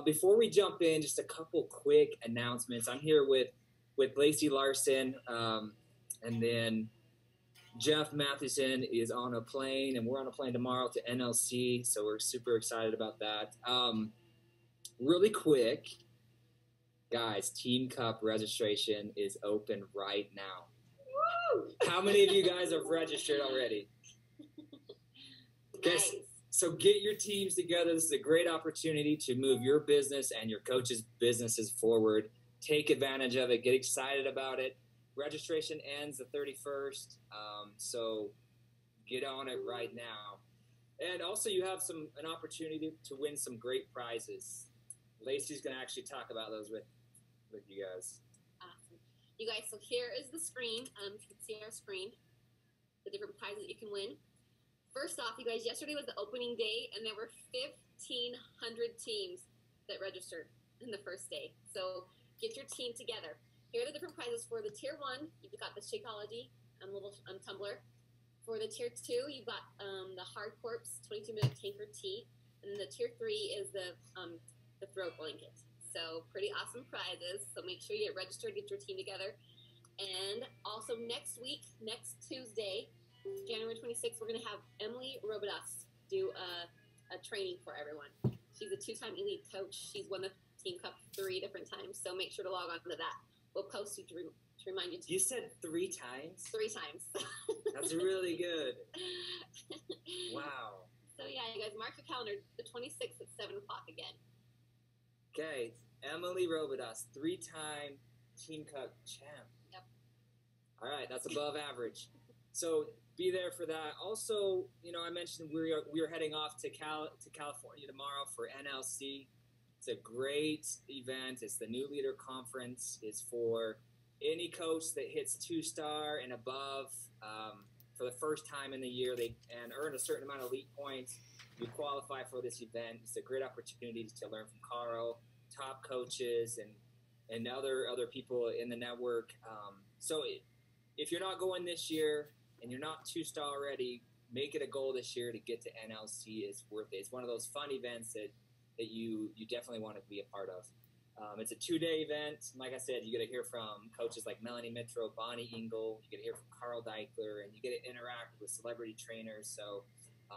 Before we jump in, just a couple quick announcements. I'm here with Lacey Larson, and then Jeff Mathewson is on a plane, and we're on a plane tomorrow to NLC, so we're super excited about that. Really quick, guys, Team Cup registration is open right now. Woo! How many of you guys have registered already? Okay, nice. So get your teams together. This is a great opportunity to move your business and your coaches' businesses forward. Take advantage of it. Get excited about it. Registration ends the 31st, so get on it right now. And also, you have an opportunity to win some great prizes. Lacey's going to actually talk about those with you guys. Awesome. You guys, so here is the screen. You can see our screen, the different prizes you can win. First off, you guys, yesterday was the opening day, and there were 1,500 teams that registered in the first day. So get your team together. Here are the different prizes. For the Tier 1, you've got the Shakeology little tumbler. For the Tier 2, you've got the Hard Corpse 22-minute tanker tea. And then the Tier 3 is the throat blanket. So pretty awesome prizes. So make sure you get registered, get your team together. And also next week, next Tuesday, January 26th, we're going to have Emily Robidas do a training for everyone. She's a 2-time elite coach. She's won the Team Cup 3 different times. So make sure to log on to that. We'll post you to remind you. You said 3 times? 3 times. That's really good. Wow. So yeah, you guys mark your calendar. The 26th at 7 o'clock again. Okay, Emily Robidas, 3-time Team Cup champ. Yep. All right, that's above average. So be there for that. Also, I mentioned we are heading off to California tomorrow for NLC. It's a great event. It's the New Leader Conference. It's for any coach that hits 2-star and above for the first time in the year and earn a certain amount of elite points. You qualify for this event. It's a great opportunity to learn from Carl, top coaches, and other people in the network. So if you're not going this year and you're not 2-star already, make it a goal this year to get to NLC. It's worth it. It's one of those fun events that you definitely want to be a part of. It's a 2-day event. Like I said, you get to hear from coaches like Melanie Mitro, Bonnie Engel. You get to hear from Carl Deichler, and you get to interact with celebrity trainers. So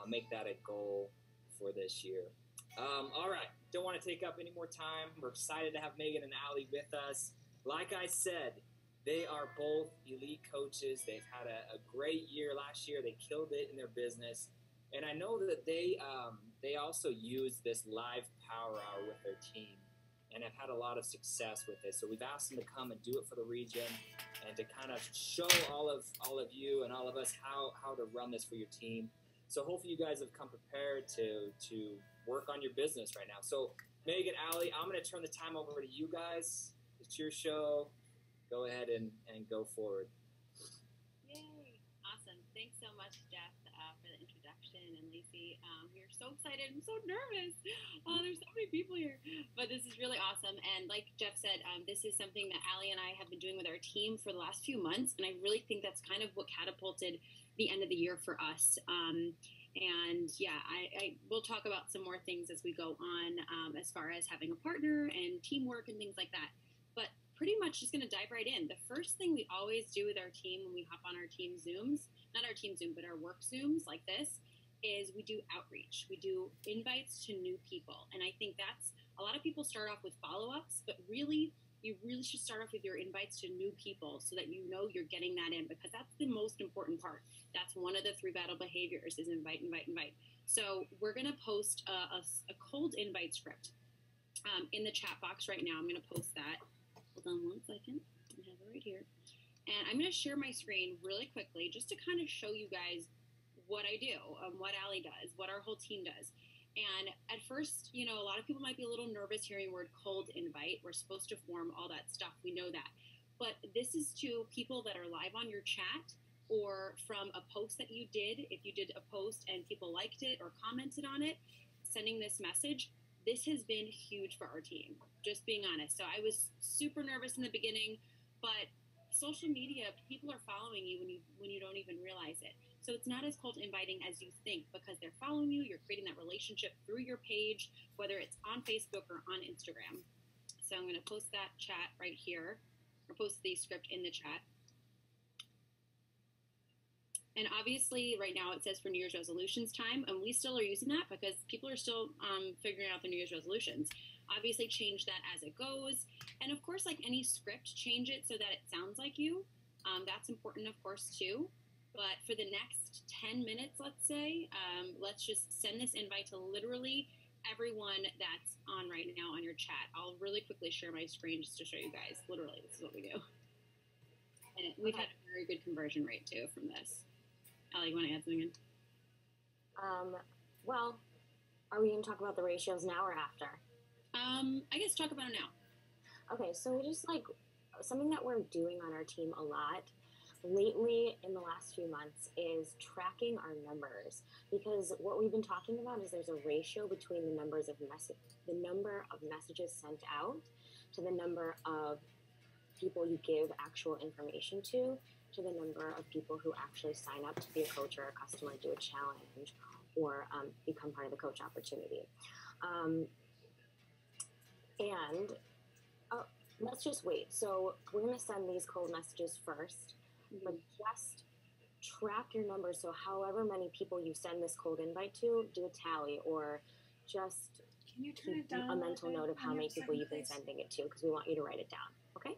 make that a goal for this year. All right. Don't want to take up any more time. We're excited to have Megan and Aly with us. Like I said, they are both elite coaches. They've had a great year last year. They killed it in their business. And I know that they also use this live power hour with their team and have had a lot of success with it. So we've asked them to come and do it for the region and to kind of show all of you and all of us how to run this for your team. So hopefully you guys have come prepared to work on your business right now. So Megan, Aly, I'm going to turn the time over to you guys. It's your show. Go ahead and go forward. Yay. Awesome. Thanks so much, Jeff, for the introduction. And Lacey, we're so excited. I'm so nervous. There's so many people here. But this is really awesome. And like Jeff said, this is something that Aly and I have been doing with our team for the last few months. And I really think that's kind of what catapulted the end of the year for us. And yeah, I will talk about some more things as we go on as far as having a partner and teamwork and things like that. But pretty much just going to dive right in. The first thing we always do with our team when we hop on our team Zooms, not our team Zoom, but our work Zooms like this, is we do outreach. We do invites to new people. And I think that's, a lot of people start off with follow-ups, but really, you really should start off with your invites to new people so that you know you're getting that in, because that's the most important part. That's one of the 3 vital behaviors is invite, invite, invite. So we're going to post a cold invite script in the chat box right now. I'm going to post that. Hold on one second. I have it right here. And I'm going to share my screen really quickly just to kind of show you guys what I do, what Aly does, what our whole team does. And at first, a lot of people might be a little nervous hearing the word cold invite. We're supposed to form all that stuff. We know that. But this is to people that are live on your chat or from a post that you did. If you did a post and people liked it or commented on it, sending this message. This has been huge for our team, just being honest. So I was super nervous in the beginning, but social media, people are following you when you don't even realize it. So it's not as cold inviting as you think because they're following you. You're creating that relationship through your page, whether it's on Facebook or on Instagram. So I'm going to post that chat right here, or post the script in the chat. And obviously, right now it says for New Year's resolutions time, and we still are using that because people are still figuring out the New Year's resolutions. Obviously, change that as it goes. And of course, like any script, change it so that it sounds like you. That's important, of course, too. But for the next 10 minutes, let's say, let's just send this invite to literally everyone that's on right now on your chat. I'll really quickly share my screen just to show you guys. Literally, this is what we do. And we've had a very good conversion rate, too, from this. Aly, you want to add something in? Well, are we going to talk about the ratios now or after? I guess talk about it now. Okay, so just like something that we're doing on our team a lot lately in the last few months is tracking our numbers, because what we've been talking about is there's a ratio between the number of messages sent out to the number of people you give actual information to the number of people who actually sign up to be a coach or a customer, do a challenge, or become part of the coach opportunity. Let's just wait. So we're going to send these cold messages first, but just track your numbers. So however many people you send this cold invite to, do a tally, or just keep a mental note of how many people you've been sending it to, because we want you to write it down. Okay?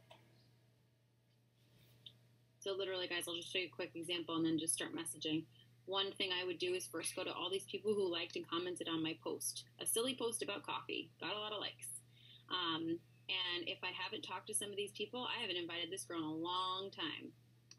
So literally, guys, I'll just show you a quick example and then just start messaging. One thing I would do is first go to all these people who liked and commented on my post. A silly post about coffee. Got a lot of likes. And if I haven't talked to some of these people, I haven't invited this girl in a long time.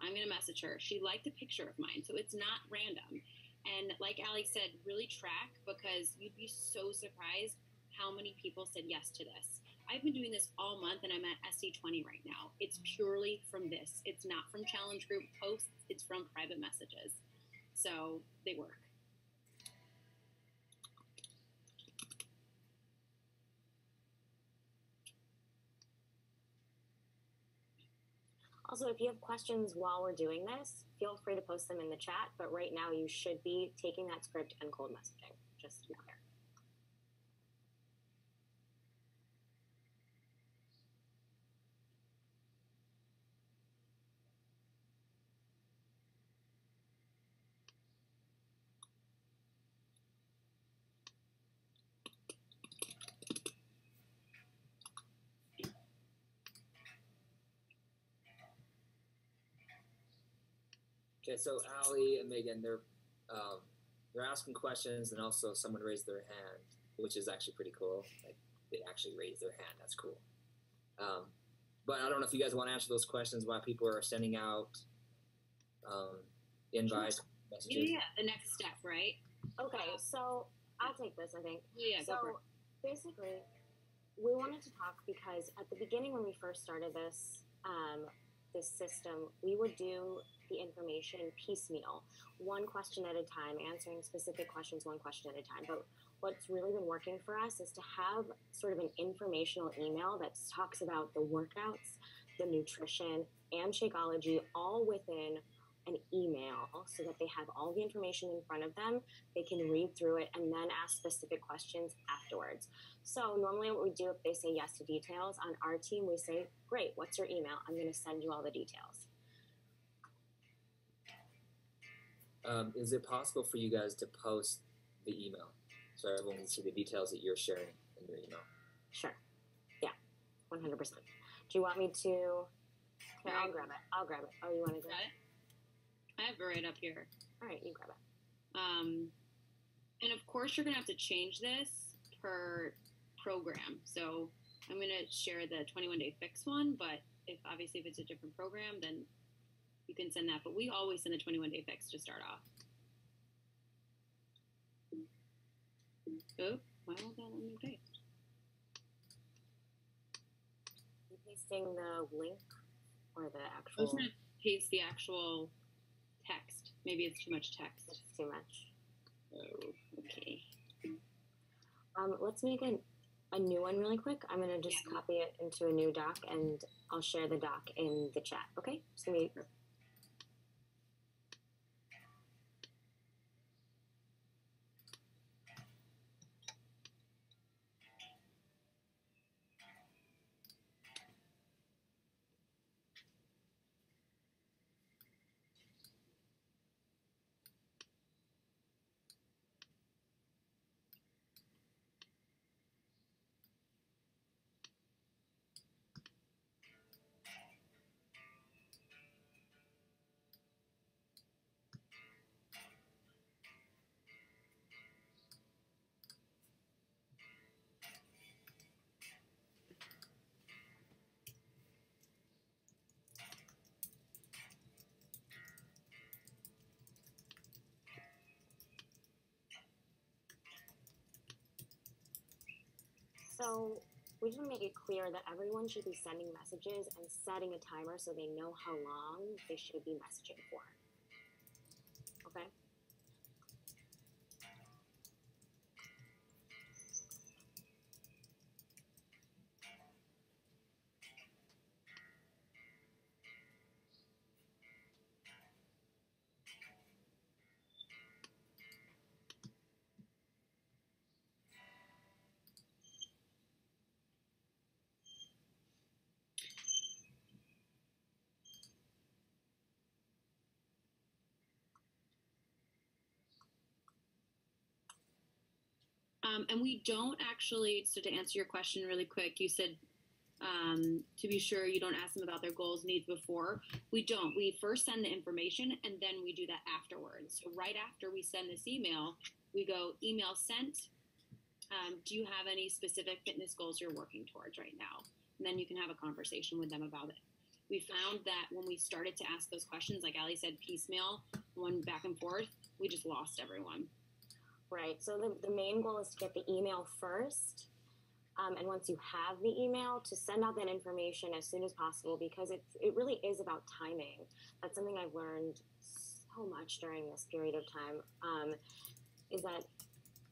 I'm going to message her. She liked a picture of mine, so it's not random. And like Aly said, really track, because you'd be so surprised how many people said yes to this. I've been doing this all month, and I'm at SC20 right now. It's purely from this. It's not from challenge group posts. It's from private messages. So they work. Also, if you have questions while we're doing this, feel free to post them in the chat. But right now, you should be taking that script and cold messaging. Just to be clear. Okay, so Aly and Megan, they're asking questions, and also someone raised their hand, which is actually pretty cool. Like, they actually raised their hand. That's cool. But I don't know if you guys want to answer those questions while people are sending out invites, messages. Yeah, the next step, right? Okay, so I'll take this, I think. Yeah, so go for it. Basically, we wanted to talk because at the beginning when we first started this system, we would do the information piecemeal, one question at a time, answering specific questions one question at a time. But what's really been working for us is to have sort of an informational email that talks about the workouts, the nutrition, and Shakeology all within an email, so that they have all the information in front of them, they can read through it, and then ask specific questions afterwards. So normally what we do, if they say yes to details, on our team we say, great, what's your email? I'm going to send you all the details. Is it possible for you guys to post the email so everyone can see the details that you're sharing in your email? Sure. Yeah, 100%. Do you want me to? Here, I'll grab it. Oh, you want to grab it? I have it right up here. All right, you grab it. And of course, you're going to have to change this per program. So I'm going to share the 21-day fix one, but if it's a different program, then you can send that. But we always send the 21-day fix to start off. Oh, why won't that let me paste? You pasting the link or the I actual? was going to paste the actual text. Maybe it's too much text. It's too much. Oh, okay. Let's make a new one really quick. I'm going to just copy it into a new doc, and I'll share the doc in the chat, okay? Just gonna be... So we just want to make it clear that everyone should be sending messages and setting a timer so they know how long they should be messaging for. Okay? And we don't actually, so to answer your question really quick, you said to be sure you don't ask them about their goals, needs before. We don't. We first send the information and then we do that afterwards. So right after we send this email, we go email sent. Do you have any specific fitness goals you're working towards right now? And then you can have a conversation with them about it. We found that when we started to ask those questions, like Aly said, piecemeal, one back and forth, we just lost everyone. Right. So the main goal is to get the email first. And once you have the email, to send out that information as soon as possible, because it really is about timing. That's something I've learned so much during this period of time, is that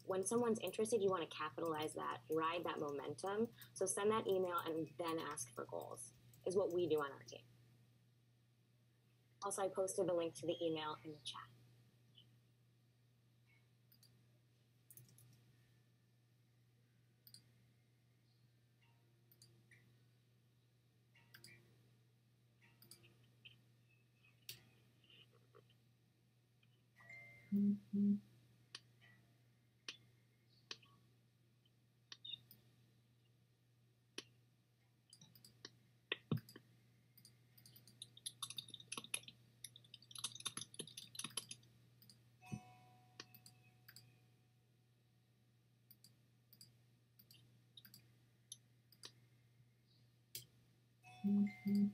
when someone's interested, you want to capitalize that, ride that momentum. So send that email and then ask for goals, is what we do on our team. Also, I posted the link to the email in the chat. Mm-hmm. Mm-hmm.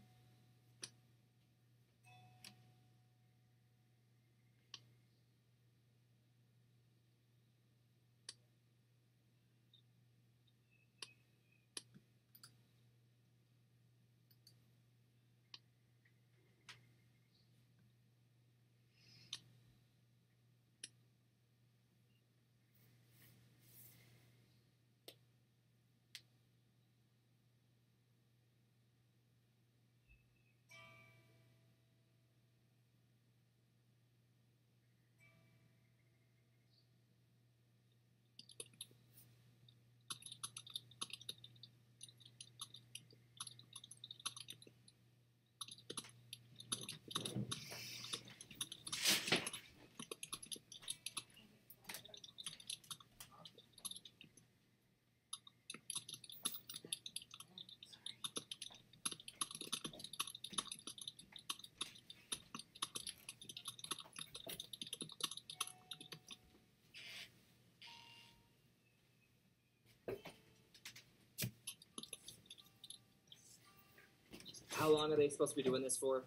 How long are they supposed to be doing this for,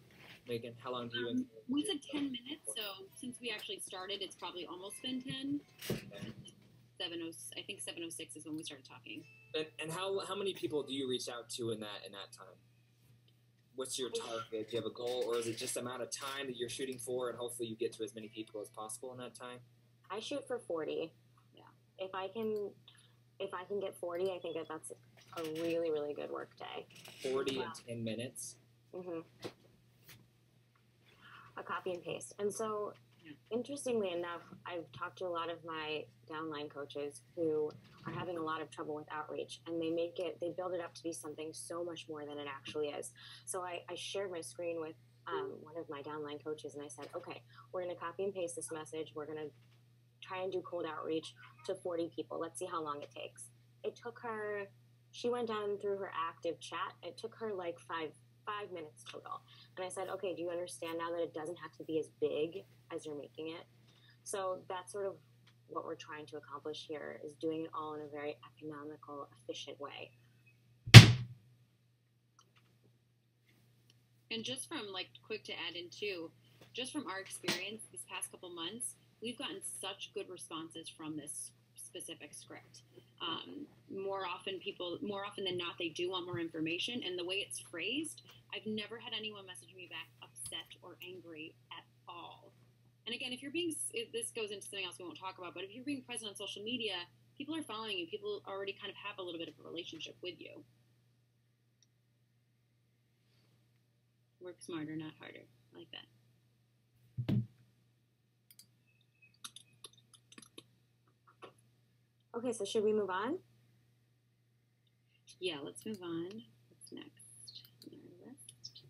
Megan? How long do you? We said 10 minutes, so since we actually started, it's probably almost been 10. Okay. I think 7:06 is when we started talking. And how many people do you reach out to in that time? What's your target? Do you have a goal, or is it just the amount of time that you're shooting for, and hopefully you get to as many people as possible in that time? I shoot for 40. Yeah. If I can get 40, I think that's a really, really good work day. 40 in 10 minutes? Mm-hmm. A copy and paste. And so, interestingly enough, I've talked to a lot of my downline coaches who are having a lot of trouble with outreach, and they build it up to be something so much more than it actually is. So I shared my screen with one of my downline coaches, and I said, okay, we're going to copy and paste this message. We're going to try and do cold outreach to 40 people. Let's see how long it takes. It took her, she went down through her active chat. It took her like five minutes total. And I said, okay, do you understand now that it doesn't have to be as big as you're making it? So that's sort of what we're trying to accomplish here, is doing it all in a very economical, efficient way. And just from, like, quick to add in too, just from our experience these past couple months, we've gotten such good responses from this specific script. More often than not, they do want more information, and the way it's phrased, I've never had anyone message me back upset or angry at all. And again, this goes into something else we won't talk about, but if you're being present on social media, people are following you. People already kind of have a little bit of a relationship with you. Work smarter, not harder. I like that. Okay, so should we move on? Yeah, let's move on. What's next on our list?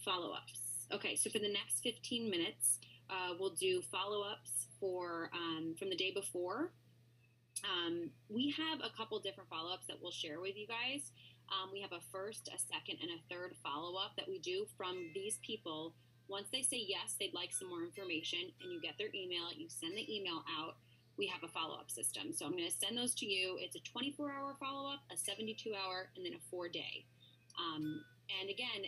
Follow-ups. Okay, so for the next 15 minutes, we'll do follow-ups from the day before. We have a couple different follow-ups that we'll share with you guys. We have a first, a second, and a third follow-up that we do from these people. Once they say yes, they'd like some more information, and you get their email, you send the email out, we have a follow-up system. So I'm going to send those to you. It's a 24-hour follow-up, a 72-hour, and then a 4-day. And again,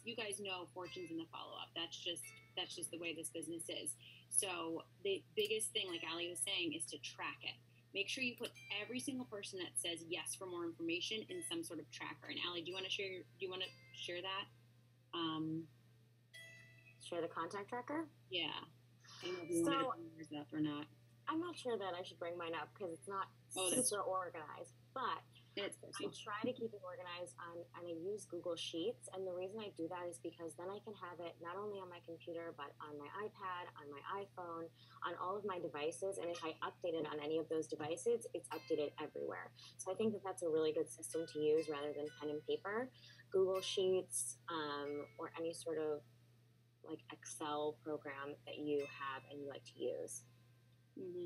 you guys know fortune's in the follow-up. That's just the way this business is. So the biggest thing, like Aly was saying, is to track it. Make sure you put every single person that says yes for more information in some sort of tracker. And Aly, do you want to share that? Share the contact tracker? Yeah. I don't know if you want to bring yours up or not. I'm not sure that I should bring mine up because it's not super organized, but I try to keep it organized and I use Google Sheets. And the reason I do that is because then I can have it not only on my computer, but on my iPad, on my iPhone, on all of my devices. And if I update it on any of those devices, it's updated everywhere. So I think that that's a really good system to use rather than pen and paper. Google Sheets or any sort of like Excel program that you have and you like to use. Mm-hmm.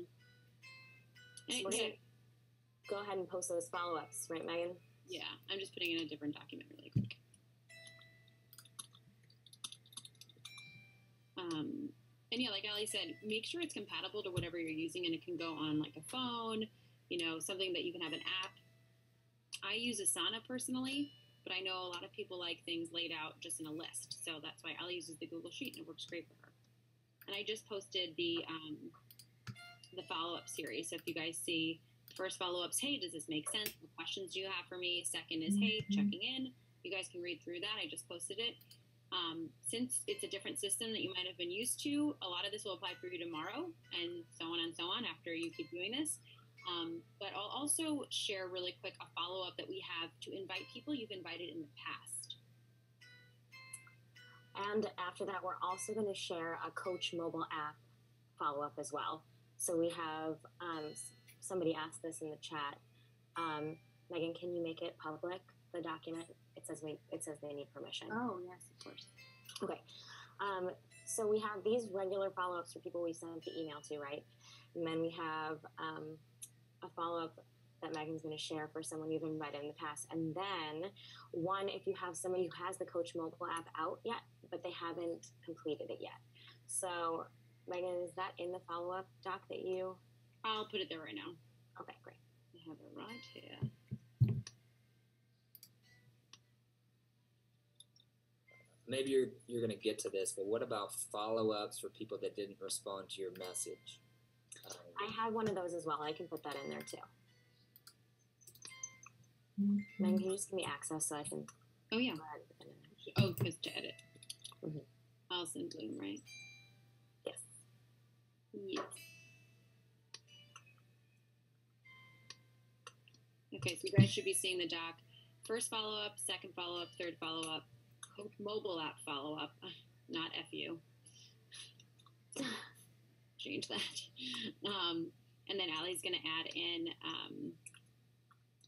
So we're going to go ahead and post those follow-ups, right, Megan? Yeah, I'm just putting in a different document really quick. And yeah, like Aly said, make sure it's compatible to whatever you're using, and it can go on like a phone, something that you can have an app. I use Asana personally, but I know a lot of people like things laid out just in a list, so that's why Aly uses the Google Sheet, and it works great for her. And I just posted the follow-up series. So if you guys see first follow-ups, hey, does this make sense? What questions do you have for me? Second is, hey, checking in. You guys can read through that. I just posted it. Since it's a different system that you might have been used to, a lot of this will apply for you tomorrow and so on after you keep doing this. But I'll also share really quick a follow-up that we have to invite people you've invited in the past. And after that, we're also going to share a Coach mobile app follow-up as well. So we have, somebody asked this in the chat, Megan, can you make it public, the document? It says they need permission. Oh, yes, of course. Okay. So we have these regular follow-ups for people we send the email to, right? And then we have a follow-up that Megan's going to share for someone you've invited in the past. And then one, if you have somebody who has the Coach mobile app out yet, but they haven't completed it yet. So Megan, is that in the follow-up doc that you... I'll put it there right now. Okay, great. I have it right here. Maybe you're going to get to this, but what about follow-ups for people that didn't respond to your message? I have one of those as well. I can put that in there too. Megan, can you just give me access so I can... Oh, yeah. Oh, because to edit. Mm-hmm. Allison Bloom, right? Yes. Yes. Okay, so you guys should be seeing the doc. First follow-up, second follow-up, third follow-up, Coach mobile app follow-up, not FU. So change that. And then Aly's going to add in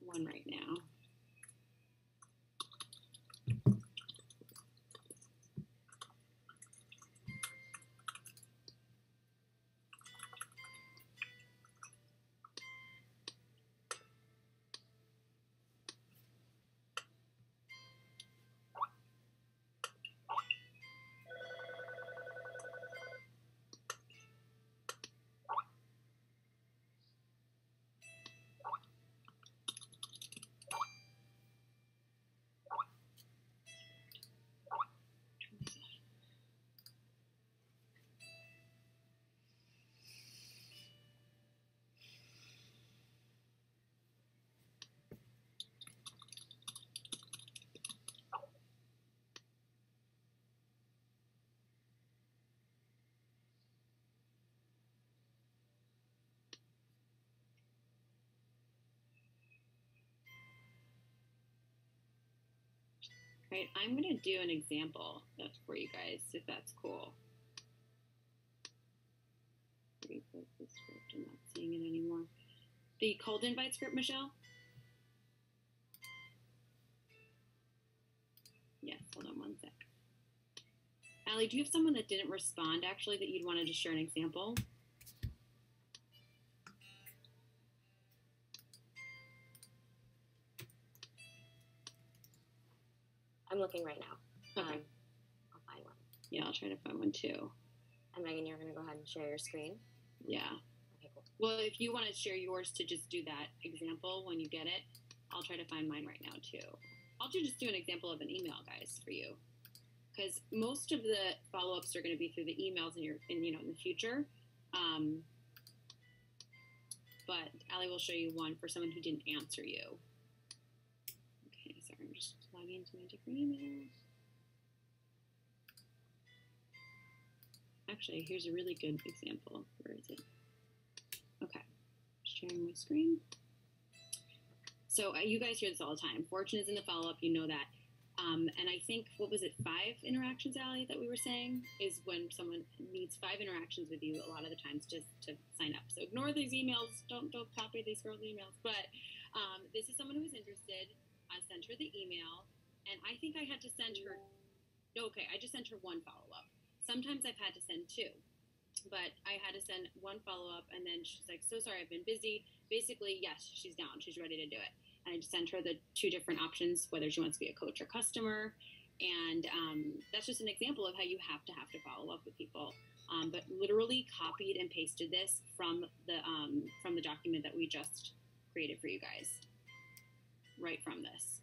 one right now. Right, I'm going to do an example for you guys, if that's cool. Report the script. I'm not seeing it anymore. The cold invite script, Michelle? Yes, hold on one sec. Aly, do you have someone that didn't respond, actually, that you'd want to just share an example? I'm looking right now. Okay. I'll find one. Yeah, I'll try to find one too. And Megan, you're going to go ahead and share your screen? Yeah. Okay, cool. Well, if you want to share yours to just do that example when you get it, I'll try to find mine right now too. I'll just do an example of an email, guys, for you. Because most of the follow-ups are going to be through the emails in the future. But Aly will show you one for someone who didn't answer you. Okay, sorry, I'm just logging into my different email. Actually, here's a really good example. Where is it? Okay, sharing my screen. So you guys hear this all the time. Fortune is in the follow-up, you know that. And I think, what was it, 5 interactions, Aly, that we were saying, is when someone needs 5 interactions with you a lot of the times just to sign up. So ignore these emails. Don't copy these girls' emails. But this is someone who was interested. I sent her the email, and I think I had to send her, okay, I just sent her 1 follow-up. Sometimes I've had to send 2. But I had to send 1 follow-up, and then she's like, so sorry, I've been busy. Basically, yes, she's down. She's ready to do it. And I just sent her the 2 different options, whether she wants to be a coach or customer. And that's just an example of how you have to follow up with people. But literally copied and pasted this from the document that we just created for you guys, right from this.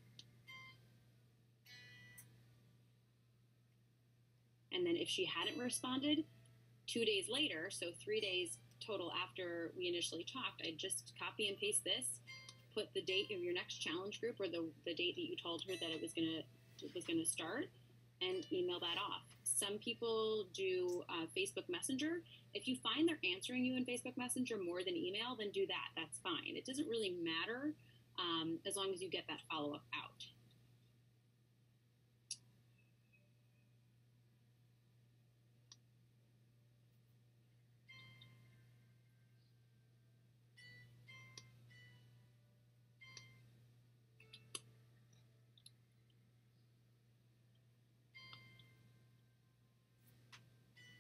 And then if she hadn't responded 2 days later, so 3 days total after we initially talked, I'd just copy and paste this, put the date of your next challenge group or the date that you told her that it was gonna start, and email that off. Some people do Facebook Messenger. If you find they're answering you in Facebook Messenger more than email, then do that. That's fine. It doesn't really matter as long as you get that follow-up out.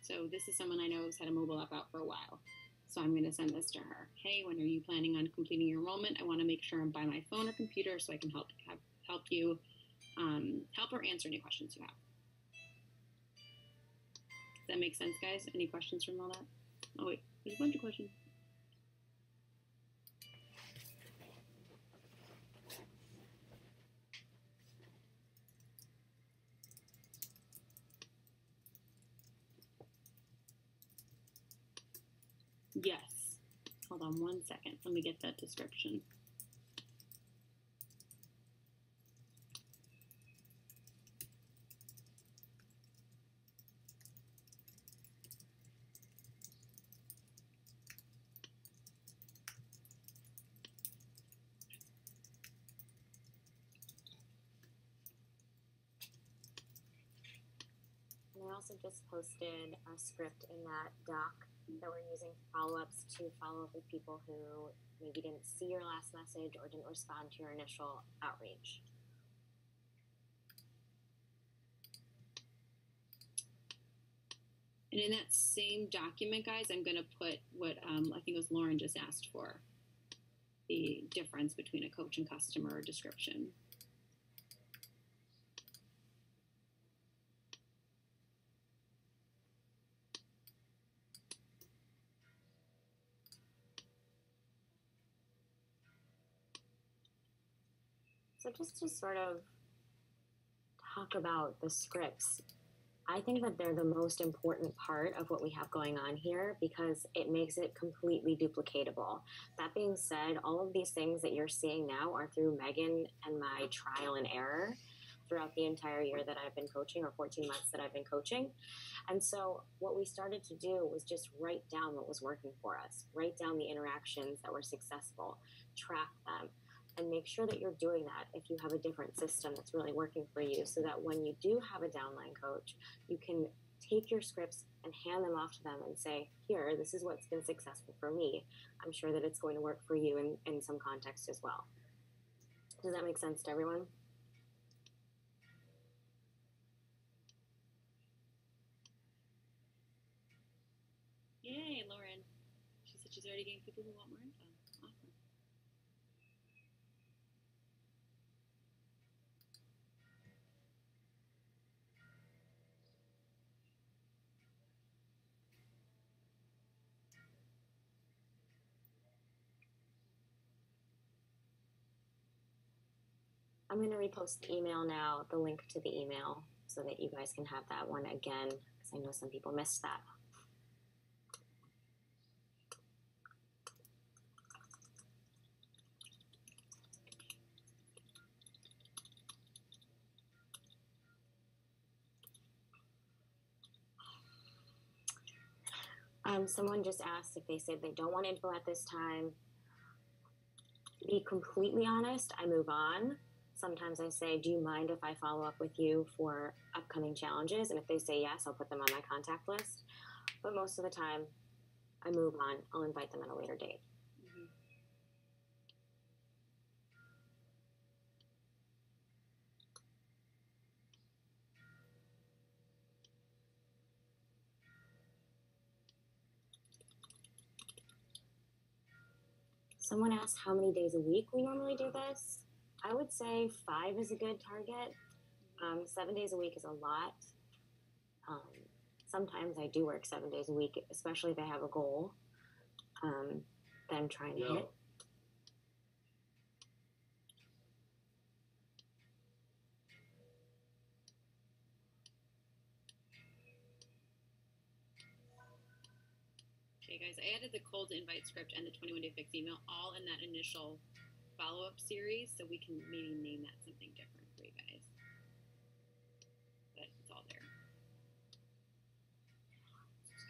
So this is someone I know who's had a mobile app out for a while. So I'm going to send this to her. Hey, when are you planning on completing your enrollment? I want to make sure I'm by my phone or computer so I can help you or answer any questions you have. Does that make sense, guys? Any questions from all that? Oh wait, there's a bunch of questions. Yes. Hold on one second. Let me get that description. And I also just posted a script in that doc that we're using follow-ups to follow up with people who maybe didn't see your last message or didn't respond to your initial outreach. And in that same document, guys, I'm going to put what I think it was Lauren just asked for, the difference between a coach and customer description. So just to sort of talk about the scripts, I think that they're the most important part of what we have going on here because it makes it completely duplicatable. That being said, all of these things that you're seeing now are through Megan and my trial and error throughout the entire year that I've been coaching, or 14 months that I've been coaching. And so what we started to do was just write down what was working for us, write down the interactions that were successful, track them, and make sure that you're doing that if you have a different system that's really working for you, so that when you do have a downline coach, you can take your scripts and hand them off to them and say, here, this is what's been successful for me. I'm sure that it's going to work for you in some context as well. Does that make sense to everyone? Yay, Lauren. She said she's already getting people who want more info. Awesome. I'm going to repost the email now, the link to the email, so that you guys can have that one again, because I know some people missed that. Someone just asked if they said they don't want info at this time. To be completely honest, I move on. Sometimes I say, do you mind if I follow up with you for upcoming challenges? And if they say yes, I'll put them on my contact list. But most of the time, I move on. I'll invite them at a later date. Someone asked how many days a week we normally do this. I would say 5 is a good target. 7 days a week is a lot. Sometimes I do work 7 days a week, especially if I have a goal that I'm trying to hit. Okay, guys, I added the cold invite script and the 21-day fix email all in that initial follow-up series, so we can maybe name that something different for you guys. But it's all there.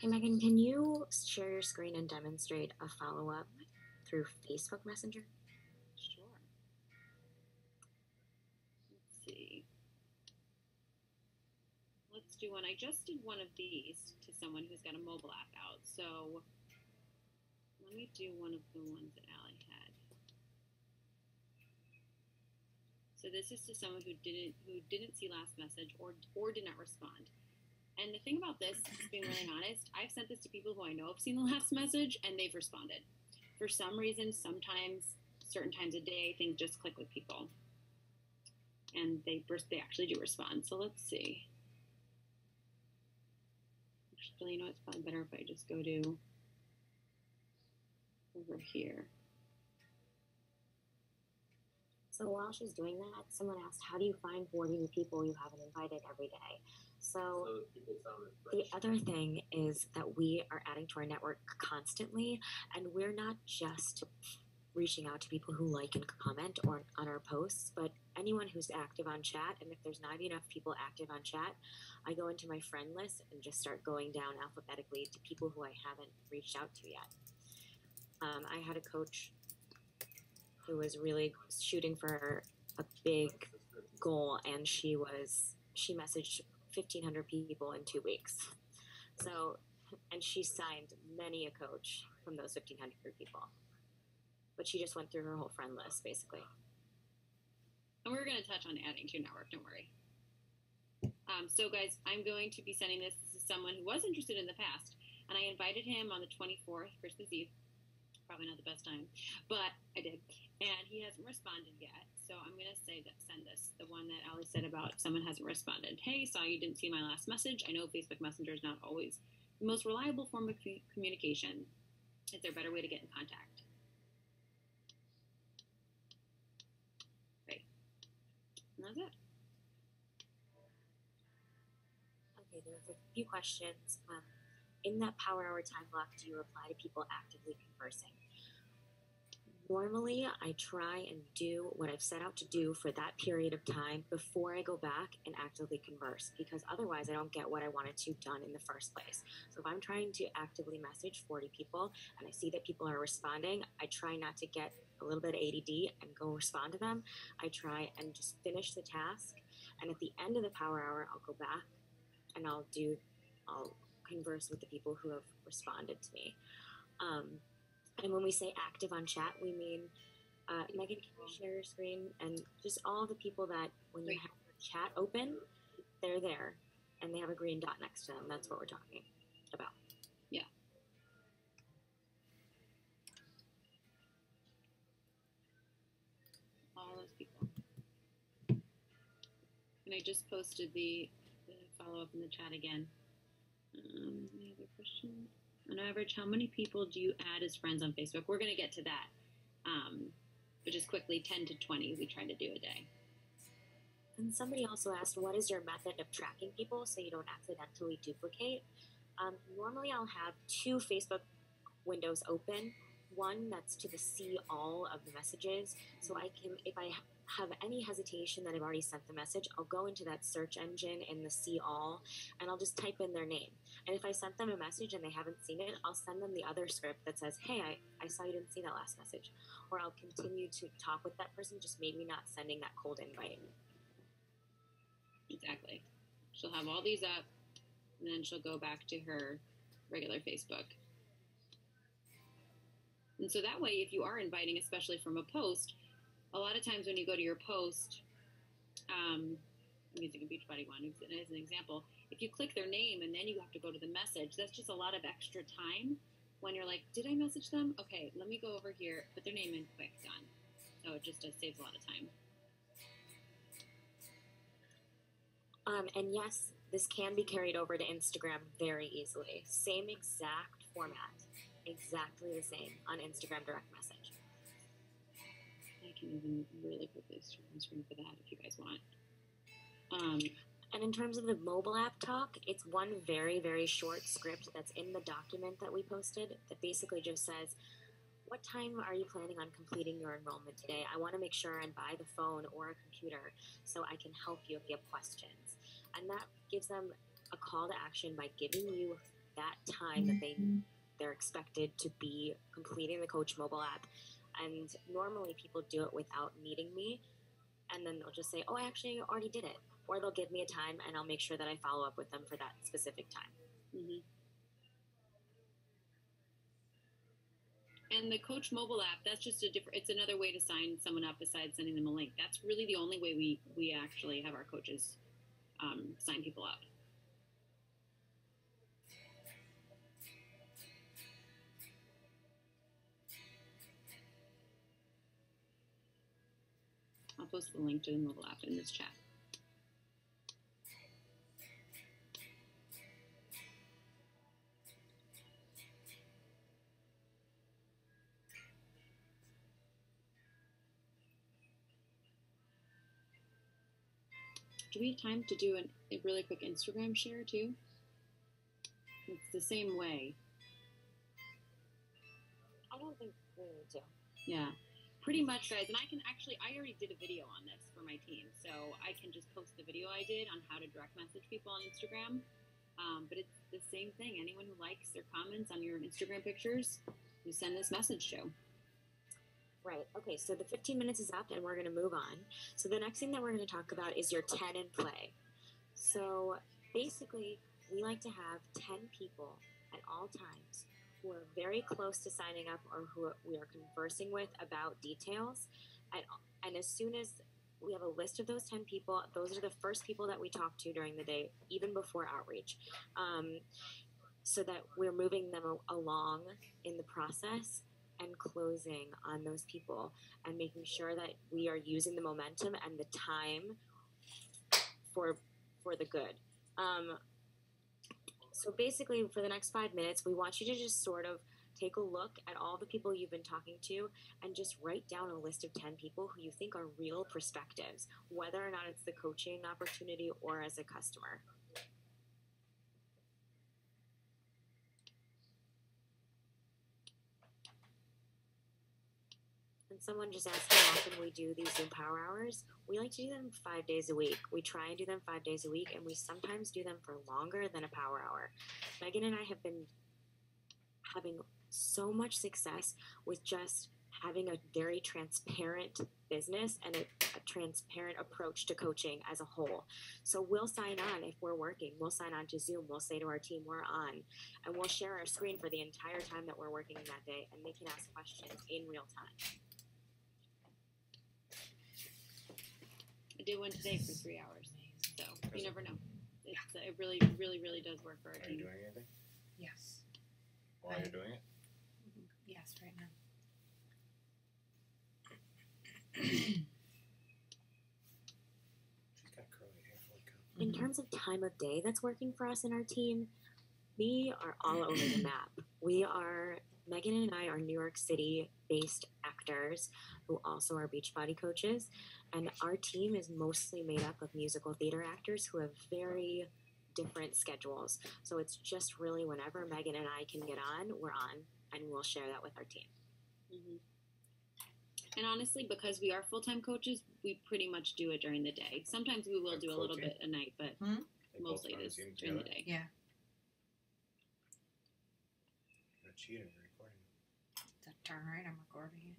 Hey, Megan, can you share your screen and demonstrate a follow-up through Facebook Messenger? Sure. Let's see. Let's do one. I just did one of these to someone who's got a mobile app out. So let me do one of the ones that Aly had. So this is to someone who didn't see last message or did not respond. And the thing about this, being really honest, I've sent this to people who I know have seen the last message and they've responded. For some reason, sometimes, certain times a day, things just click with people. And they actually do respond. So let's see. Actually, you know, it's probably better if I just go to over here. So while she's doing that, someone asked, how do you find 40 new people you haven't invited every day? So the other thing is that we are adding to our network constantly, and we're not just reaching out to people who like and comment or on our posts, but anyone who's active on chat. And if there's not enough people active on chat, I go into my friend list and just start going down alphabetically to people who I haven't reached out to yet. I had a coach who was really shooting for a big goal, and she messaged 1,500 people in 2 weeks. So, and she signed many a coach from those 1,500 people. But she just went through her whole friend list, basically. And we're going to touch on adding to your network, don't worry. So, guys, I'm going to be sending this. This is someone who was interested in the past, and I invited him on the 24th, Christmas Eve. Probably not the best time, but I did. And he hasn't responded yet. So I'm going to send this, the one that Aly said about someone hasn't responded. Hey, saw you didn't see my last message. I know Facebook Messenger is not always the most reliable form of communication. Is there a better way to get in contact? Great. And that's it. Okay, there's a few questions. In that Power Hour time block, do you reply to people actively conversing? Normally, I try and do what I've set out to do for that period of time before I go back and actively converse, because otherwise I don't get what I wanted to done in the first place. So if I'm trying to actively message 40 people and I see that people are responding, I try not to get a little bit of ADD and go respond to them, I try and just finish the task. And at the end of the power hour, I'll go back and I'll converse with the people who have responded to me. And when we say active on chat, we mean, Megan, can you share your screen? And just all the people that when you have your chat open, they're there and they have a green dot next to them. That's what we're talking about. Yeah. All those people. And I just posted the follow-up in the chat again. Any other questions? On average, how many people do you add as friends on Facebook? We're going to get to that. But just quickly, 10 to 20 we try to do a day. And somebody also asked, what is your method of tracking people so you don't accidentally duplicate? Normally I'll have 2 Facebook windows open. One that's to the see all of the messages. So I can, if I have any hesitation that I've already sent the message, I'll go into that search engine in the see all and I'll just type in their name. And if I sent them a message and they haven't seen it, I'll send them the other script that says, hey, I saw you didn't see that last message. Or I'll continue to talk with that person, just maybe not sending that cold invite. Exactly. She'll have all these up, and then she'll go back to her regular Facebook. And so that way, if you are inviting, especially from a post, a lot of times when you go to your post, I'm using a Beachbody one as an example, if you click their name and then you have to go to the message, that's just a lot of extra time when you're like, did I message them? Okay, let me go over here, put their name in quick, done. So it just saves a lot of time. And yes, this can be carried over to Instagram very easily. Same exact format, exactly the same on Instagram direct message. I can even really quickly share my screen for that if you guys want. And in terms of the mobile app talk, it's one very, very short script that's in the document that we posted that basically just says, what time are you planning on completing your enrollment today? I want to make sure I'm by the phone or a computer so I can help you if you have questions. And that gives them a call to action by giving you that time that they're expected to be completing the Coach mobile app. And normally people do it without meeting me, and then they'll just say, oh, I actually already did it. Or they'll give me a time, and I'll make sure that I follow up with them for that specific time. Mm-hmm. And the Coach mobile app, that's just it's another way to sign someone up besides sending them a link. That's really the only way we actually have our coaches sign people up. I'll post the link to the mobile app in this chat. Do we have time to do a really quick Instagram share too? It's the same way. I don't think we need to. Yeah, pretty much, guys. And I already did a video on this for my team, so I can just post the video I did on how to direct message people on Instagram. But it's the same thing. Anyone who likes or comments on your Instagram pictures, you send this message to. Right. Okay, so the 15 minutes is up and we're going to move on. So the next thing that we're going to talk about is your 10 in play. So basically, we like to have 10 people at all times who are very close to signing up or who we are conversing with about details. And as soon as we have a list of those 10 people, those are the first people that we talk to during the day, even before outreach, so that we're moving them along in the process and closing on those people and making sure that we are using the momentum and the time for the good. So basically, for the next 5 minutes, we want you to just sort of take a look at all the people you've been talking to and just write down a list of 10 people who you think are real perspectives, whether or not it's the coaching opportunity or as a customer. And someone just asked how often we do these Zoom power hours. We like to do them 5 days a week. We try and do them 5 days a week, and we sometimes do them for longer than a power hour. Megan and I have been having so much success with just having a very transparent business and a transparent approach to coaching as a whole. So we'll sign on if we're working. We'll sign on to Zoom. We'll say to our team, we're on. And we'll share our screen for the entire time that we're working that day, and they can ask questions in real time. I did one today for 3 hours, so you never know. It really, really, really does work for our Are team. you doing anything? Yes. While you're doing it? Yes, right now. She's got curly hair. Holy cow. In terms of time of day that's working for us in our team, we are all over the map. Megan and I are New York City based actors who also are Beachbody coaches. And our team is mostly made up of musical theater actors who have very different schedules. So it's just really whenever Megan and I can get on, we're on, and we'll share that with our team. Mm-hmm. And honestly, because we are full-time coaches, we pretty much do it during the day. Sometimes we will do a little bit at night, but They both mostly run it the is team during the together? day. Yeah. You're cheating. You're recording. Darn right, I'm recording it.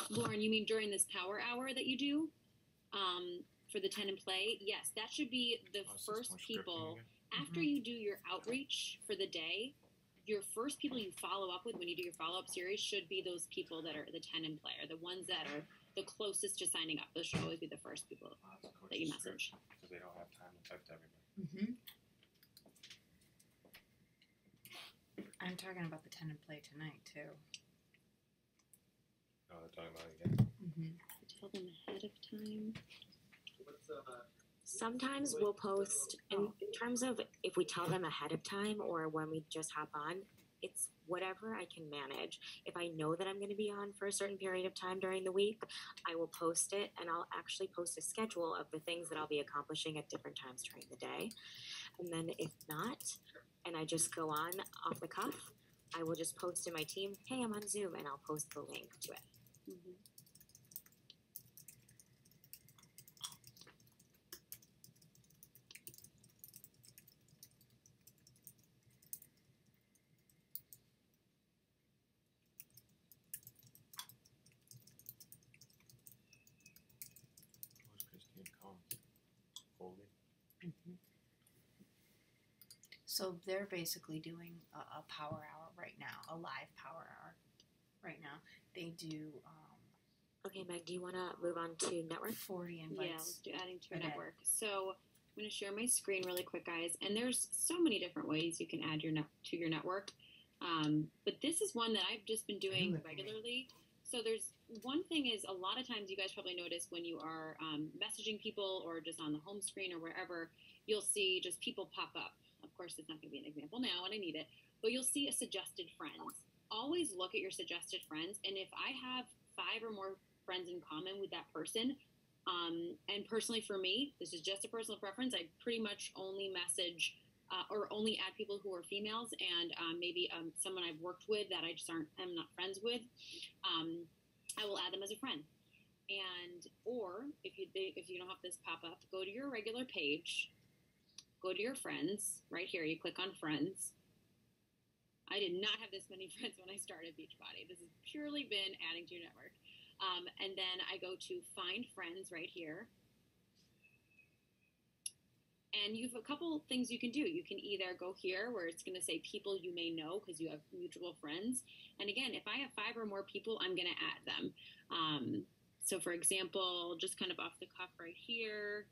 Lauren, you mean during this power hour that you do for the 10 and play? Yes, that should be the Oh, is this first more scripting people. again? After you do your outreach for the day, your first people you follow up with when you do your follow-up series should be those people that are the 10 and play, or the ones that are the closest to signing up. Those should always be the first people Oh, it's a coach's that you script, message. because they don't have time to type to everybody. Mm-hmm. I'm talking about the 10 and play tonight, too. Oh, they're talking about it again. Mm-hmm. Tell them ahead of time. Sometimes we'll post, in terms of if we tell them ahead of time or when we just hop on, it's whatever I can manage. If I know that I'm going to be on for a certain period of time during the week, I will post it, and I'll actually post a schedule of the things that I'll be accomplishing at different times during the day. And then if not, and I just go on off the cuff, I will just post to my team, hey, I'm on Zoom, and I'll post the link to it. Mm-hmm. Who's Christine Combs? Colby? Mm-hmm. So they're basically doing a power hour right now, a live power hour right now. They do Okay, Meg, do you want to move on to network? 40 Yeah, invites. let's do adding to your a day. network. So I'm going to share my screen really quick, guys. And there's so many different ways you can add to your network. But this is one that I've just been doing regularly. So there's one thing is a lot of times you guys probably notice when you are messaging people or just on the home screen or wherever, you'll see just people pop up. Of course, it's not going to be an example now and I need it, but you'll see a suggested friends. Always look at your suggested friends. And if I have 5 or more friends in common with that person, and personally for me, this is just a personal preference, I pretty much only message or only add people who are females and maybe someone I've worked with that I just I'm not friends with. I will add them as a friend. And or if you don't have this pop up, go to your regular page, go to your friends right here. You click on friends. I did not have this many friends when I started Beachbody. This has purely been adding to your network. And then I go to find friends right here. And you have a couple things you can do. You can either go here where it's going to say people you may know because you have mutual friends. And again, if I have 5 or more people, I'm going to add them. So for example, just kind of off the cuff right here.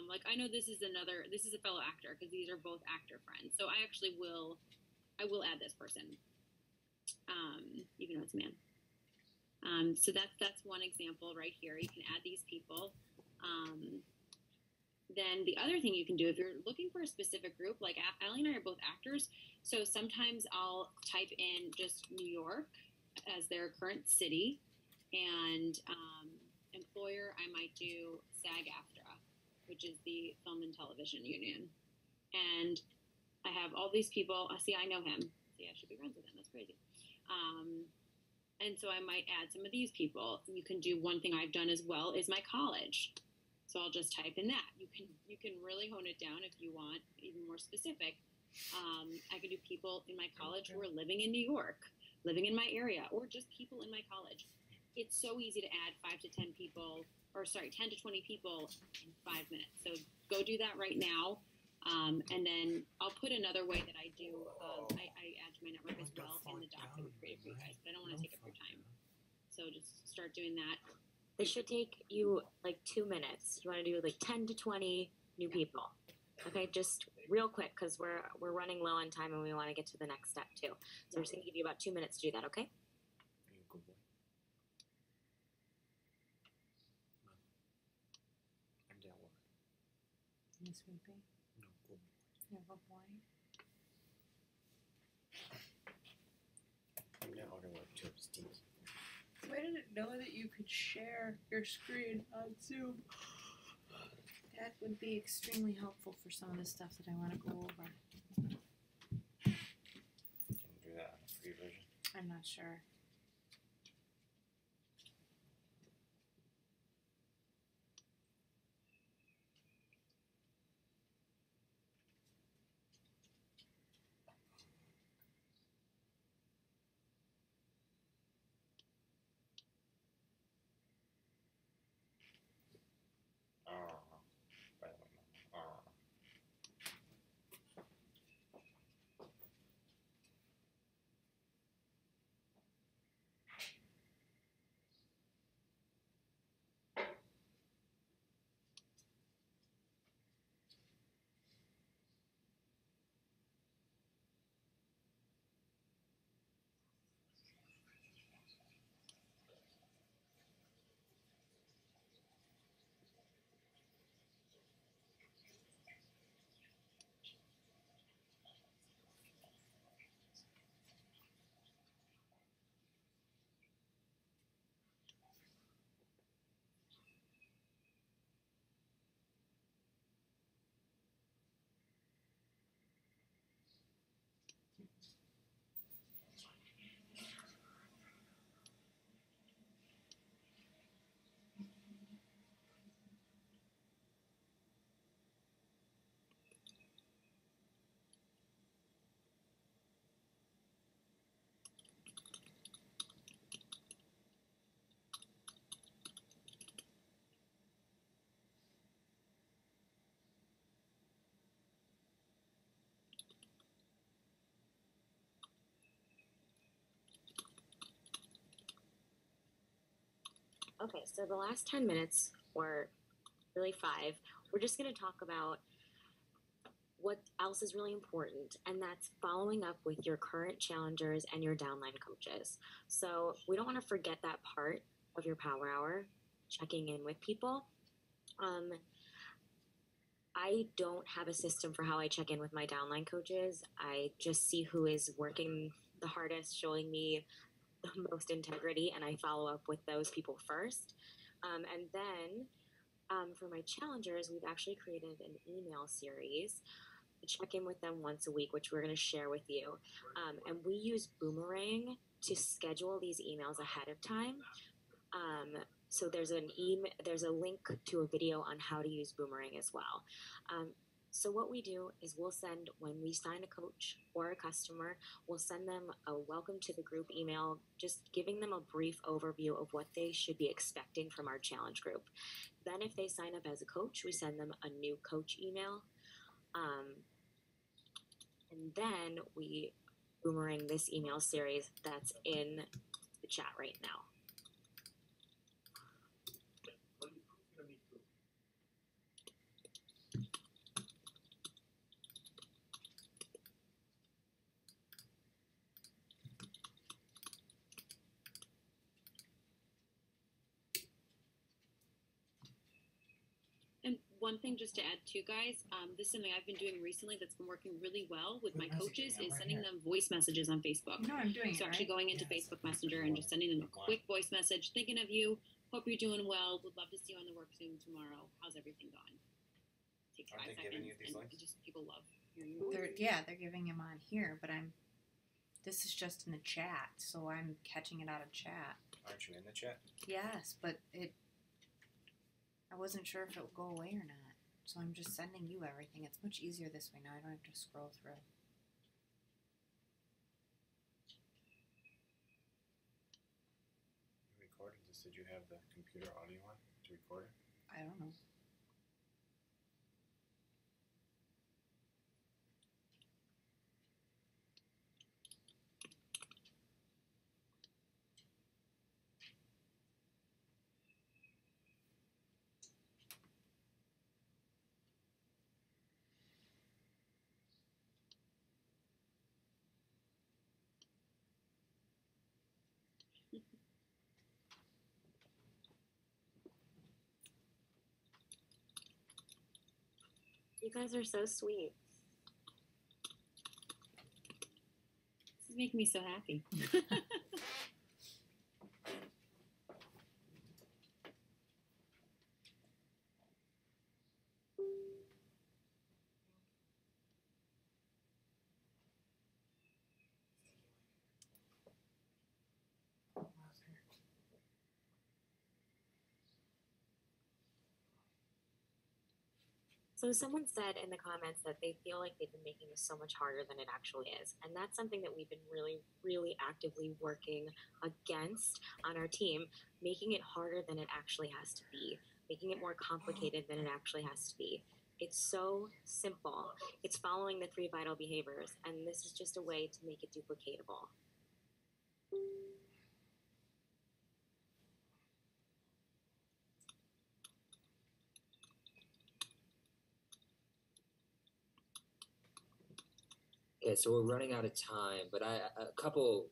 Like I know this is a fellow actor because these are both actor friends. So I actually will add this person, even though it's a man. So that's one example right here. You can add these people. Then the other thing you can do if you're looking for a specific group, like Aly and I are both actors, so sometimes I'll type in just New York as their current city, and employer I might do SAG-AFTRA, which is the Film and Television Union, and I have all these people. See, I know him. See, I should be friends with him. That's crazy. And so I might add some of these people. You can do one thing I've done as well is my college. So I'll just type in that. You can really hone it down if you want, even more specific. I could do people in my college who are living in New York, living in my area, or just people in my college. It's so easy to add 5 to 10 people, 10 to 20 people in 5 minutes. So go do that right now. And then I'll put another way that I do. I add to my network as well in the doc that we created for you guys. But I don't want to take up your time. So just start doing that. This should take you like 2 minutes. You want to do like 10 to 20 new people. Okay, just real quick because we're running low on time and we want to get to the next step too. So we're just going to give you about 2 minutes to do that, okay? Are you a good boy? No. I'm down with it. You sleeping? No, good boy. You have a boy? I'm down with like 2 stinks. I didn't know that you could share your screen on Zoom. That would be extremely helpful for some of the stuff that I want to go over. Can you do that on the free version? I'm not sure. By the way, Mama. Okay, so the last 10 minutes, or really 5, we're just going to talk about what else is really important, and that's following up with your current challengers and your downline coaches. So we don't want to forget that part of your power hour, checking in with people. I don't have a system for how I check in with my downline coaches. I just see who is working the hardest, showing me the most integrity, and I follow up with those people first. And then for my challengers, we've actually created an email series. We check in with them once a week, which we're going to share with you. And we use Boomerang to schedule these emails ahead of time. So there's a link to a video on how to use Boomerang as well. So what we do is we'll send, when we sign a coach or a customer, we'll send them a welcome to the group email, just giving them a brief overview of what they should be expecting from our challenge group. Then if they sign up as a coach, we send them a new coach email. And then we Boomerang this email series that's in the chat right now. And one thing just to add too, guys, this is something I've been doing recently that's been working really well with my coaches is sending them voice messages on Facebook. No, I'm doing So it, actually right? going into Facebook Messenger and just sending them a quick voice message, thinking of you, hope you're doing well, would love to see you on the work Zoom tomorrow. How's everything going? Takes 5 Aren't they seconds, giving you these and links? just people love hearing your voice. They're giving him on here, but I'm This is just in the chat, so I'm catching it out of chat. Aren't you in the chat? Yes, but I wasn't sure if it would go away or not. So I'm just sending you everything. It's much easier this way now. I don't have to scroll through. You recorded this. Did you have the computer audio on to record it? I don't know. You guys are so sweet. This is making me so happy. So someone said in the comments that they feel like they've been making this so much harder than it actually is. And that's something that we've been really, really actively working against on our team, making it harder than it actually has to be, making it more complicated than it actually has to be. It's so simple. It's following the 3 vital behaviors, and this is just a way to make it duplicatable. Okay, so we're running out of time, but a couple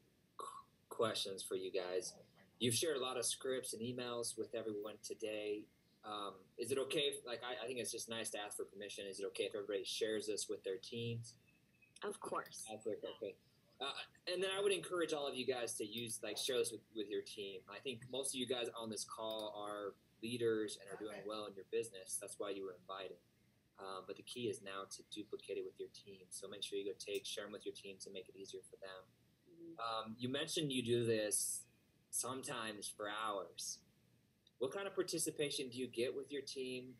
questions for you guys. You've shared a lot of scripts and emails with everyone today. Is it okay if, I think it's just nice to ask for permission. Is it okay if everybody shares this with their teams? Of course. Okay. And then I would encourage all of you guys to share this with your team. I think most of you guys on this call are leaders and are doing well in your business. That's why you were invited. But the key is now to duplicate it with your team. So make sure you share them with your teams and make it easier for them. You mentioned you do this sometimes for hours. What kind of participation do you get with your team?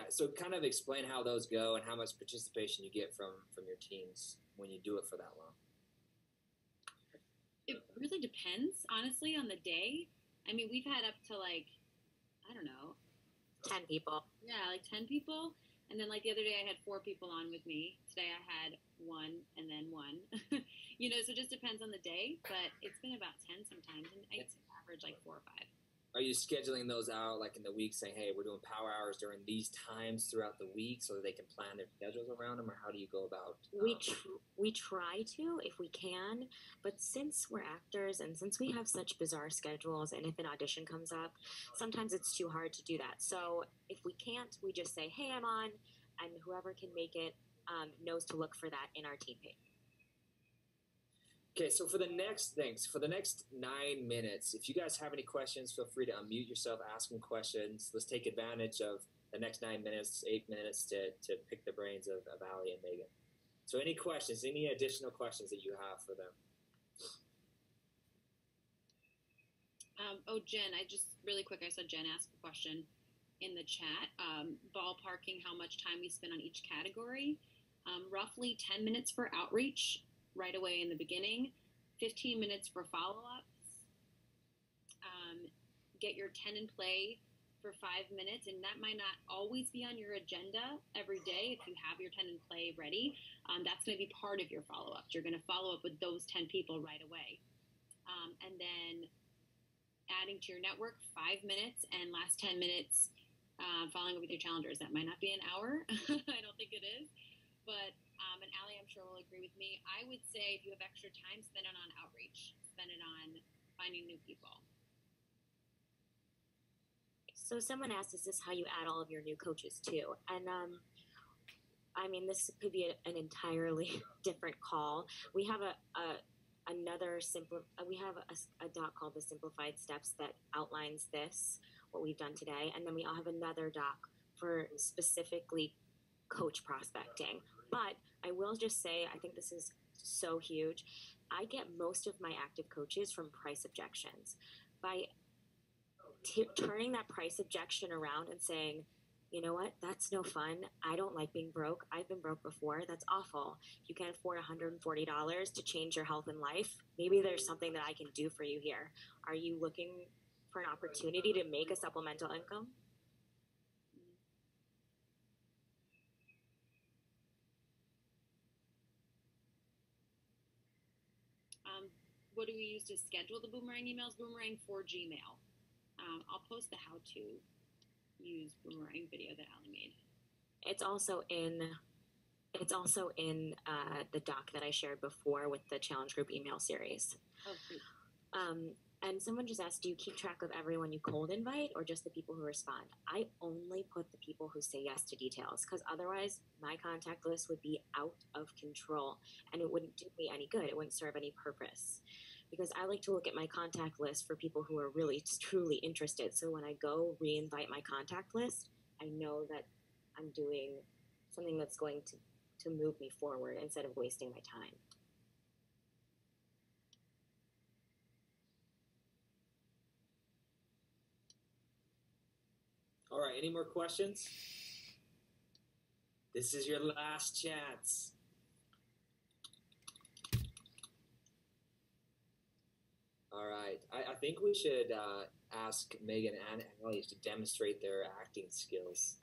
So kind of explain how those go and how much participation you get from your teams when you do it for that long. It really depends, honestly, on the day. I mean, we've had up to 10 people. Yeah, 10 people. And then the other day I had 4 people on with me. Today I had 1 and then 1. So it just depends on the day, but it's been about 10 sometimes, and I'd average 4 or 5. Are you scheduling those out in the week, saying, hey, we're doing power hours during these times throughout the week so that they can plan their schedules around them, or how do you go about We try to if we can, but since we're actors and since we have such bizarre schedules, and if an audition comes up, sometimes it's too hard to do that. So if we can't, we just say, hey, I'm on, and whoever can make it knows to look for that in our team page. Okay, so for the next 9 minutes, if you guys have any questions, feel free to unmute yourself, ask them questions. Let's take advantage of the next 9 minutes, 8 minutes to pick the brains of Aly and Megan. So any questions, any additional questions that you have for them? Jen, I just really quick, I saw Jen ask a question in the chat, ballparking how much time we spend on each category. Roughly 10 minutes for outreach right away in the beginning, 15 minutes for follow-ups, get your 10 and play for 5 minutes, and that might not always be on your agenda every day. If you have your 10 and play ready, that's going to be part of your follow-ups. You're going to follow up with those 10 people right away. And then adding to your network 5 minutes, and last 10 minutes following up with your challengers. That might not be an hour. I don't think it is. But, and Aly, I'm sure will agree with me, I would say if you have extra time, spend it on outreach. Spend it on finding new people. So someone asked, is this how you add all of your new coaches too? And this could be an entirely different call. We have a doc called the Simplified Steps that outlines what we've done today, and then we all have another doc for specifically coach prospecting. But I will just say, I think this is so huge. I get most of my active coaches from price objections. By turning that price objection around and saying, you know what, that's no fun. I don't like being broke. I've been broke before. That's awful. You can't afford $140 to change your health and life. Maybe there's something that I can do for you here. Are you looking for an opportunity to make a supplemental income? What do we use to schedule the Boomerang emails? Boomerang for Gmail. I'll post the how to use Boomerang video that Aly made. It's also in the doc that I shared before with the challenge group email series. Oh, great. And someone just asked, do you keep track of everyone you cold invite or just the people who respond? I only put the people who say yes to details, because otherwise my contact list would be out of control and it wouldn't do me any good. It wouldn't serve any purpose, because I like to look at my contact list for people who are really truly interested. So when I go re-invite my contact list, I know that I'm doing something that's going to move me forward instead of wasting my time. All right, any more questions? This is your last chance. All right, I think we should ask Megan and Aly to demonstrate their acting skills.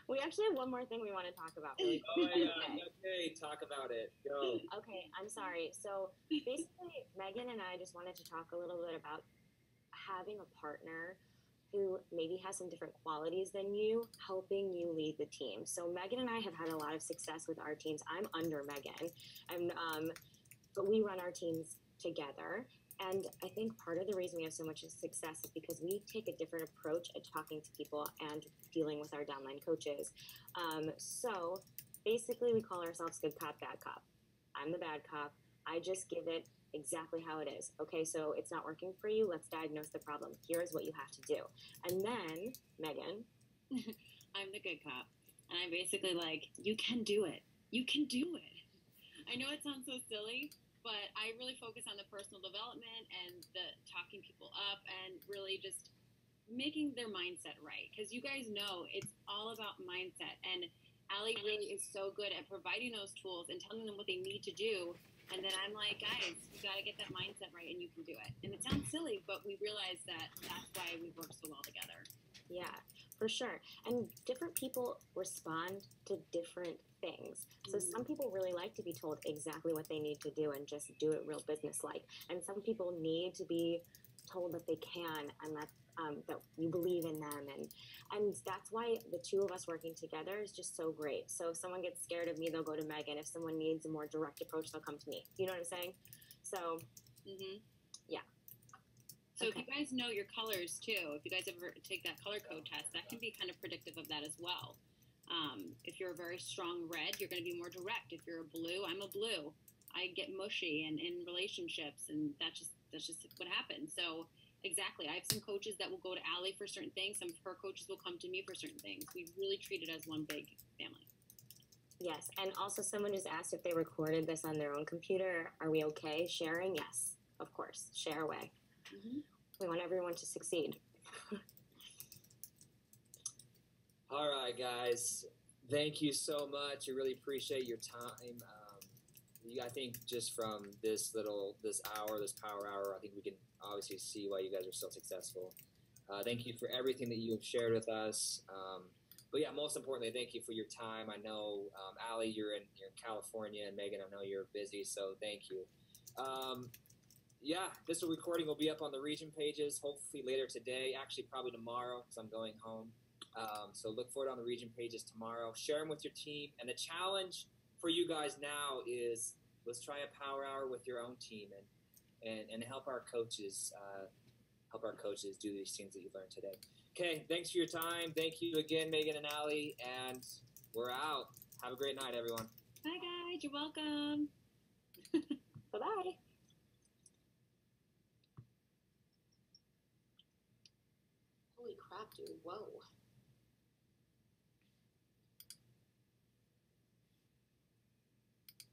We actually have one more thing we want to talk about. Really Oh my God, okay, talk about it, go. Okay, I'm sorry. So basically, Megan and I just wanted to talk a little bit about having a partner who maybe has some different qualities than you, helping you lead the team. So Megan and I have had a lot of success with our teams. I'm under Megan, but we run our teams together. And I think part of the reason we have so much success is because we take a different approach at talking to people and dealing with our downline coaches. So basically, we call ourselves good cop, bad cop. I'm the bad cop. I just give it exactly how it is. Okay, so it's not working for you. Let's diagnose the problem. Here's what you have to do. And then, Megan. I'm the good cop. And I'm basically like, you can do it. You can do it. I know it sounds so silly, but I really focus on the personal development and the talking people up and really just making their mindset right. Because you guys know it's all about mindset. And Aly really is so good at providing those tools and telling them what they need to do. And then I'm like, guys, you got to get that mindset right and you can do it. And it sounds silly, but we realize that that's why we work so well together. Yeah, for sure. And different people respond to different things. So some people really like to be told exactly what they need to do and just do it real business-like. And some people need to be told that they can and that you believe in them. And that's why the two of us working together is just so great. So if someone gets scared of me, they'll go to Megan. If someone needs a more direct approach, they'll come to me. You know what I'm saying? So, yeah. So if you guys know your colors too, if you guys ever take that color code test, that can be kind of predictive of that as well. If you're a very strong red, you're going to be more direct. If you're a blue, I'm a blue. I get mushy and in relationships, and that's just what happens. So exactly, I have some coaches that will go to Aly for certain things. Some of her coaches will come to me for certain things. We really treat it as one big family. Yes, and also someone just asked if they recorded this on their own computer. Are we okay sharing? Yes, of course. Share away. We want everyone to succeed. All right, guys. Thank you so much. I really appreciate your time. I think just from this hour, this power hour, I think we can obviously see why you guys are so successful. Thank you for everything that you have shared with us. But yeah, most importantly, thank you for your time. I know, Aly, you're in California, and Megan, I know you're busy, so thank you. Yeah, this recording will be up on the region pages, hopefully later today, actually probably tomorrow, because I'm going home. So look for it on the region pages tomorrow. Share them with your team. And the challenge for you guys now is let's try a power hour with your own team and help our coaches do these things that you've learned today. Okay, thanks for your time. Thank you again, Megan and Aly, and we're out. Have a great night, everyone. Bye, guys. You're welcome. Bye-bye. Holy crap, dude. Whoa.